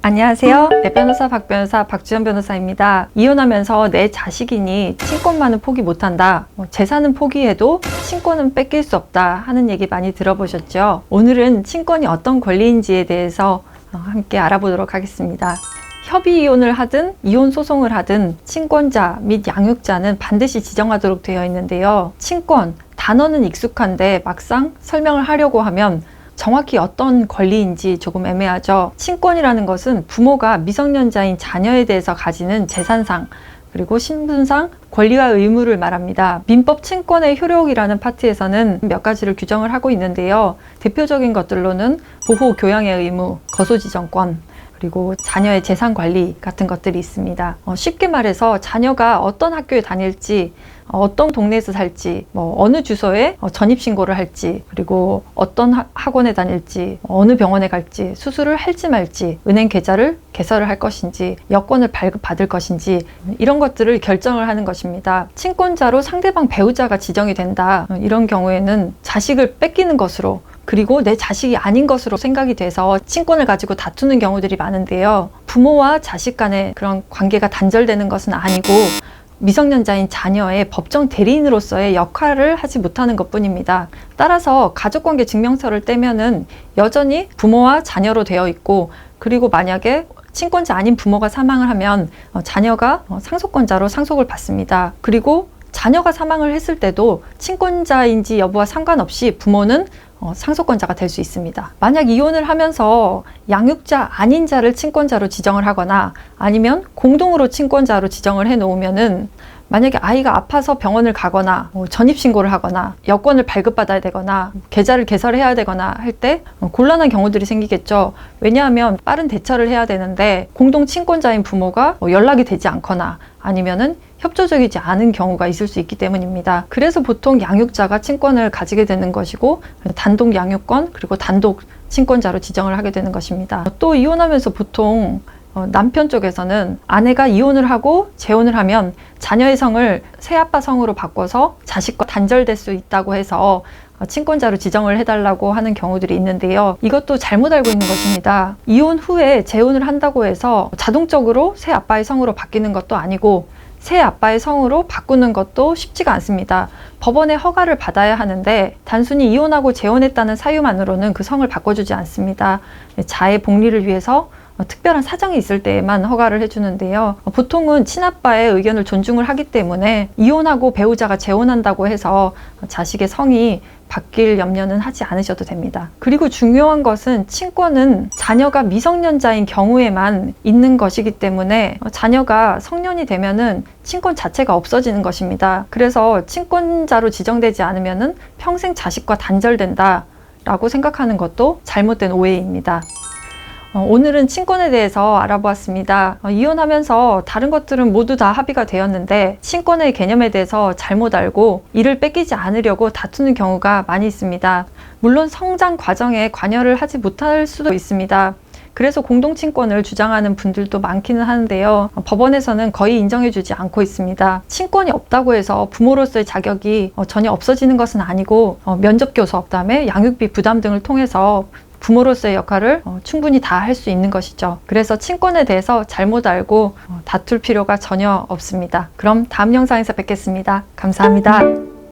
안녕하세요. 내 변호사 박 변호사 박주연 변호사입니다. 이혼하면서 내 자식이니 친권만은 포기 못한다. 재산은 포기해도 친권은 뺏길 수 없다 하는 얘기 많이 들어보셨죠? 오늘은 친권이 어떤 권리인지에 대해서 함께 알아보도록 하겠습니다. 협의 이혼을 하든 이혼 소송을 하든 친권자 및 양육자는 반드시 지정하도록 되어 있는데요. 친권, 단어는 익숙한데 막상 설명을 하려고 하면 정확히 어떤 권리인지 조금 애매하죠. 친권이라는 것은 부모가 미성년자인 자녀에 대해서 가지는 재산상 그리고 신분상 권리와 의무를 말합니다. 민법 친권의 효력이라는 파트에서는 몇 가지를 규정을 하고 있는데요. 대표적인 것들로는 보호 교양의 의무, 거소지정권, 그리고 자녀의 재산 관리 같은 것들이 있습니다. 쉽게 말해서 자녀가 어떤 학교에 다닐지, 어떤 동네에서 살지, 어느 주소에 전입신고를 할지, 그리고 어떤 학원에 다닐지, 어느 병원에 갈지, 수술을 할지 말지, 은행 계좌를 개설을 할 것인지, 여권을 발급받을 것인지 이런 것들을 결정을 하는 것입니다. 친권자로 상대방 배우자가 지정이 된다. 이런 경우에는 자식을 뺏기는 것으로 그리고 내 자식이 아닌 것으로 생각이 돼서 친권을 가지고 다투는 경우들이 많은데요. 부모와 자식 간의 그런 관계가 단절되는 것은 아니고 미성년자인 자녀의 법정 대리인으로서의 역할을 하지 못하는 것뿐입니다. 따라서 가족관계 증명서를 떼면은 여전히 부모와 자녀로 되어 있고, 그리고 만약에 친권자 아닌 부모가 사망을 하면 자녀가 상속권자로 상속을 받습니다. 그리고 자녀가 사망을 했을 때도 친권자인지 여부와 상관없이 부모는 상속권자가 될 수 있습니다. 만약 이혼을 하면서 양육자 아닌 자를 친권자로 지정을 하거나 아니면 공동으로 친권자로 지정을 해 놓으면은 만약에 아이가 아파서 병원을 가거나 전입신고를 하거나 여권을 발급받아야 되거나 계좌를 개설해야 되거나 할 때 곤란한 경우들이 생기겠죠. 왜냐하면 빠른 대처를 해야 되는데 공동 친권자인 부모가 연락이 되지 않거나 아니면은 협조적이지 않은 경우가 있을 수 있기 때문입니다. 그래서 보통 양육자가 친권을 가지게 되는 것이고, 단독 양육권 그리고 단독 친권자로 지정을 하게 되는 것입니다. 또 이혼하면서 보통 남편 쪽에서는 아내가 이혼을 하고 재혼을 하면 자녀의 성을 새아빠 성으로 바꿔서 자식과 단절될 수 있다고 해서 친권자로 지정을 해달라고 하는 경우들이 있는데요. 이것도 잘못 알고 있는 것입니다. 이혼 후에 재혼을 한다고 해서 자동적으로 새아빠의 성으로 바뀌는 것도 아니고 새아빠의 성으로 바꾸는 것도 쉽지가 않습니다. 법원의 허가를 받아야 하는데 단순히 이혼하고 재혼했다는 사유만으로는 그 성을 바꿔주지 않습니다. 자의 복리를 위해서 특별한 사정이 있을 때에만 허가를 해주는데요. 보통은 친아빠의 의견을 존중을 하기 때문에 이혼하고 배우자가 재혼한다고 해서 자식의 성이 바뀔 염려는 하지 않으셔도 됩니다. 그리고 중요한 것은 친권은 자녀가 미성년자인 경우에만 있는 것이기 때문에 자녀가 성년이 되면은 친권 자체가 없어지는 것입니다. 그래서 친권자로 지정되지 않으면은 평생 자식과 단절된다 라고 생각하는 것도 잘못된 오해입니다. 오늘은 친권에 대해서 알아보았습니다. 이혼하면서 다른 것들은 모두 다 합의가 되었는데 친권의 개념에 대해서 잘못 알고 이를 뺏기지 않으려고 다투는 경우가 많이 있습니다. 물론 성장 과정에 관여를 하지 못할 수도 있습니다. 그래서 공동친권을 주장하는 분들도 많기는 하는데요. 법원에서는 거의 인정해주지 않고 있습니다. 친권이 없다고 해서 부모로서의 자격이 전혀 없어지는 것은 아니고 면접교섭, 그다음에 양육비 부담 등을 통해서 부모로서의 역할을 충분히 다 할 수 있는 것이죠. 그래서 친권에 대해서 잘못 알고 다툴 필요가 전혀 없습니다. 그럼 다음 영상에서 뵙겠습니다. 감사합니다.